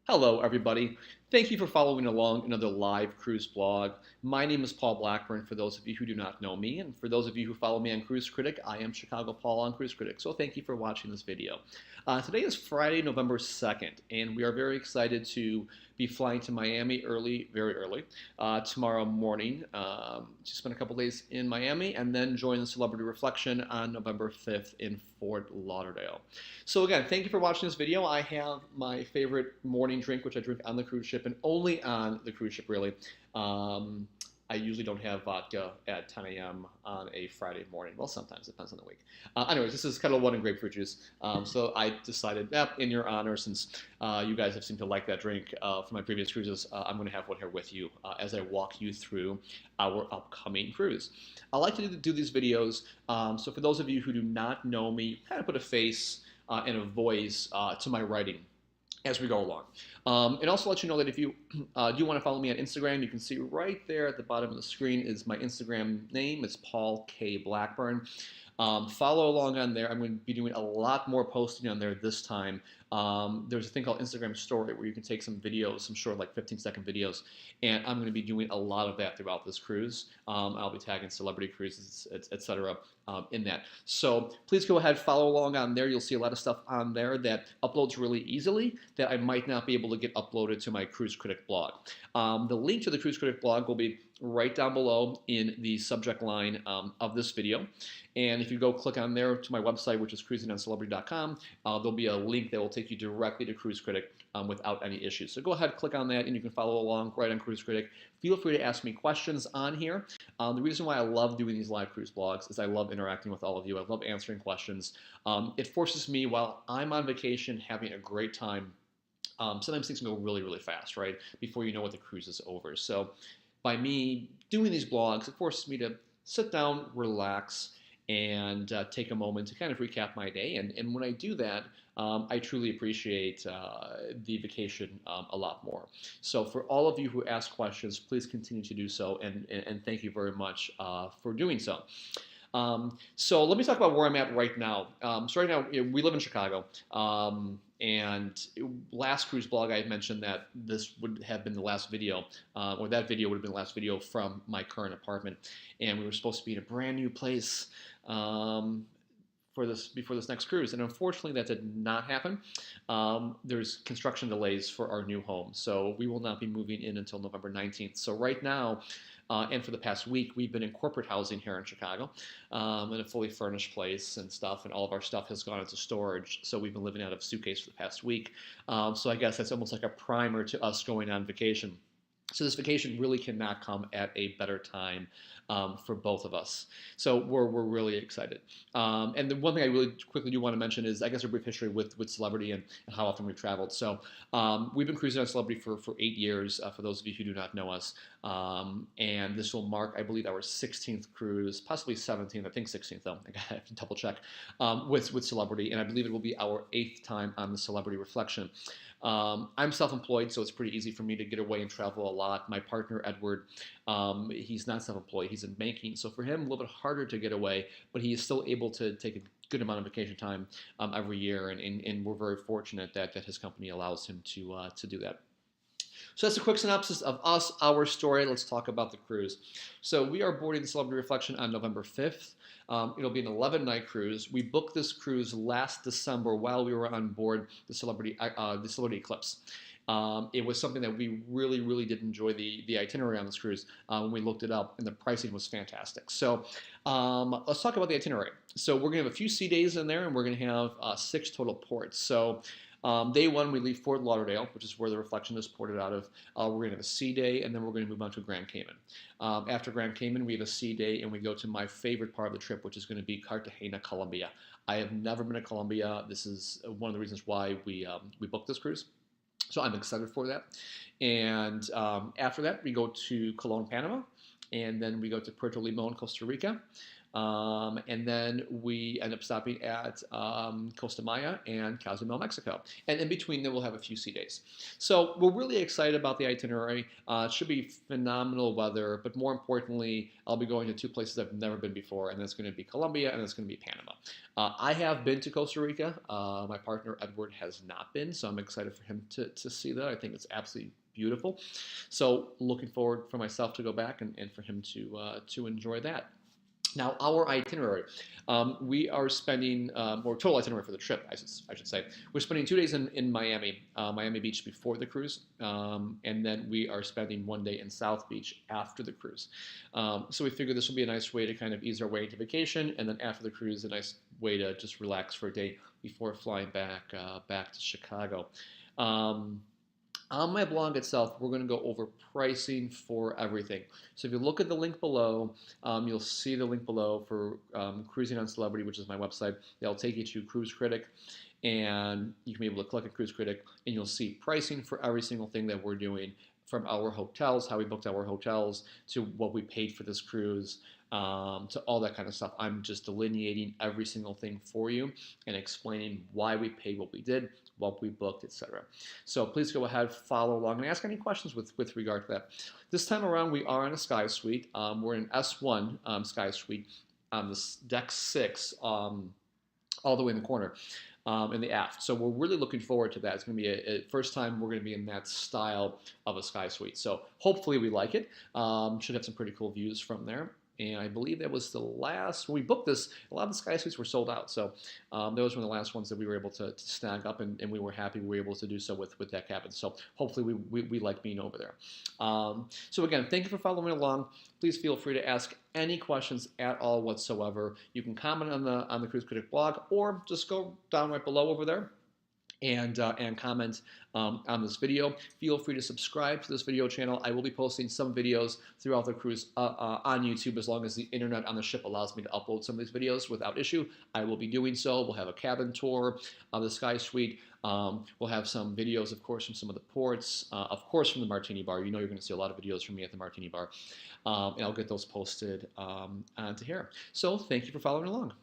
Hello, everybody. Thank you for following along another live cruise blog. My name is Paul Blackburn, for those of you who do not know me, and for those of you who follow me on Cruise Critic, I am Chicago Paul on Cruise Critic, so thank you for watching this video. Today is Friday, November 2nd, and we are very excited to be flying to Miami very early, tomorrow morning to spend a couple days in Miami, and then join the Celebrity Reflection on November 5th in Fort Lauderdale. So again, thank you for watching this video. I have my favorite morning drink, which I drink on the cruise ship and only on the cruise ship, really. I usually don't have vodka at 10 a.m. on a Friday morning. Well, sometimes, it depends on the week. Anyways, this is Kettle One and grapefruit juice. So I decided, in your honor, since you guys have seemed to like that drink from my previous cruises, I'm going to have one here with you as I walk you through our upcoming cruise. I like to do these videos, so for those of you who do not know me, kind of put a face and a voice to my writing as we go along. And also let you know that if you do want to follow me on Instagram, you can see right there at the bottom of the screen is my Instagram name. It's Paul K. Blackburn. Follow along on there. I'm going to be doing a lot more posting on there this time. There's a thing called Instagram Story where you can take some videos, some short, like 15-second videos, and I'm going to be doing a lot of that throughout this cruise. I'll be tagging celebrity cruises, etc. In that. So please go ahead, follow along on there. You'll see a lot of stuff on there that uploads really easily that I might not be able to get uploaded to my Cruise Critic blog. The link to the Cruise Critic blog will be right down below in the subject line of this video. And if you go click on there to my website, which is cruisingOnCelebrity.com, there'll be a link that will take you directly to Cruise Critic without any issues. So go ahead, click on that, and you can follow along right on Cruise Critic. Feel free to ask me questions on here. The reason why I love doing these live cruise blogs is I love interacting with all of you. I love answering questions. It forces me, while I'm on vacation, having a great time. Sometimes things can go really, really fast, right? Before you know what the cruise is over. So by me doing these blogs, it forces me to sit down, relax, and take a moment to kind of recap my day. And when I do that, I truly appreciate the vacation a lot more. So for all of you who ask questions, please continue to do so, and thank you very much for doing so. So let me talk about where I'm at right now. So right now, we live in Chicago, and last cruise blog I had mentioned that this would have been the last video, or that video would have been the last video from my current apartment, and we were supposed to be in a brand new place before this next cruise, and unfortunately that did not happen. There's construction delays for our new home, so we will not be moving in until November 19th. So right now, and for the past week, we've been in corporate housing here in Chicago, in a fully furnished place and stuff, and all of our stuff has gone into storage, so we've been living out of a suitcase for the past week. So I guess that's almost like a primer to us going on vacation. So this vacation really cannot come at a better time for both of us. So we're really excited. And the one thing I really quickly do want to mention is, I guess, a brief history with Celebrity and how often we've traveled. So we've been cruising on Celebrity for 8 years, for those of you who do not know us. And this will mark, I believe, our 16th cruise, possibly 17th, I think 16th though, I have to double check, with Celebrity. And I believe it will be our 8th time on the Celebrity Reflection. I'm self-employed, so it's pretty easy for me to get away and travel a lot. My partner, Edward, he's not self-employed. He's in banking, so for him, a little bit harder to get away, but he is still able to take a good amount of vacation time every year, and we're very fortunate that his company allows him to do that. So that's a quick synopsis of us, our story. Let's talk about the cruise. So we are boarding the Celebrity Reflection on November 5th. It'll be an 11-night cruise. We booked this cruise last December while we were on board the Celebrity Eclipse. It was something that we really, really did enjoy the itinerary on this cruise when we looked it up, and the pricing was fantastic. So let's talk about the itinerary. So we're going to have a few sea days in there, and we're going to have 6 total ports. So day one, we leave Fort Lauderdale, which is where the Reflection is ported out of. We're going to have a sea day, and then we're going to move on to Grand Cayman. After Grand Cayman, we have a sea day, and we go to my favorite part of the trip, which is going to be Cartagena, Colombia. I have never been to Colombia. This is one of the reasons why we booked this cruise. So I'm excited for that. And after that, we go to Colón, Panama, and then we go to Puerto Limón, Costa Rica. And then we end up stopping at Costa Maya and Cozumel, Mexico. And in between, then we'll have a few sea days. So we're really excited about the itinerary. It should be phenomenal weather, but more importantly, I'll be going to two places I've never been before, and that's going to be Colombia and it's going to be Panama. I have been to Costa Rica. My partner Edward has not been, so I'm excited for him to see that. I think it's absolutely beautiful. So looking forward for myself to go back and for him to enjoy that. Now, our itinerary, we are spending, or total itinerary for the trip, I should say. We're spending 2 days in Miami, Miami Beach before the cruise, and then we are spending 1 day in South Beach after the cruise. So we figured this will be a nice way to kind of ease our way into vacation, and then after the cruise, a nice way to just relax for a day before flying back to Chicago. On my blog itself, we're going to go over pricing for everything. So if you look at the link below, you'll see the link below for Cruising on Celebrity, which is my website. They'll take you to Cruise Critic, and you can be able to click on Cruise Critic, and you'll see pricing for every single thing that we're doing, from our hotels, how we booked our hotels, to what we paid for this cruise, to all that kind of stuff. I'm just delineating every single thing for you and explaining why we paid what we did, what we booked, etc. So please go ahead, follow along, and ask any questions with regard to that. This time around, we are in a Sky Suite. We're in S1 Sky Suite on this deck 6, all the way in the corner. In the aft. So we're really looking forward to that. It's going to be a first time we're going to be in that style of a Sky Suite. So hopefully we like it. Should have some pretty cool views from there. And I believe that was the last, when we booked this, a lot of the Sky Suites were sold out. So those were the last ones that we were able to snag up, and we were happy we were able to do so with that cabin. So hopefully we like being over there. So again, thank you for following along. Please feel free to ask any questions at all whatsoever. You can comment on the Cruise Critic blog, or just go down right below over there and comment on this video. Feel free to subscribe to this video channel. I will be posting some videos throughout the cruise on YouTube, as long as the internet on the ship allows me to upload some of these videos without issue. I will be doing so. We'll have a cabin tour of the Sky Suite. We'll have some videos, of course, from some of the ports, of course, from the Martini Bar. You know you're going to see a lot of videos from me at the Martini Bar, and I'll get those posted onto here. So thank you for following along.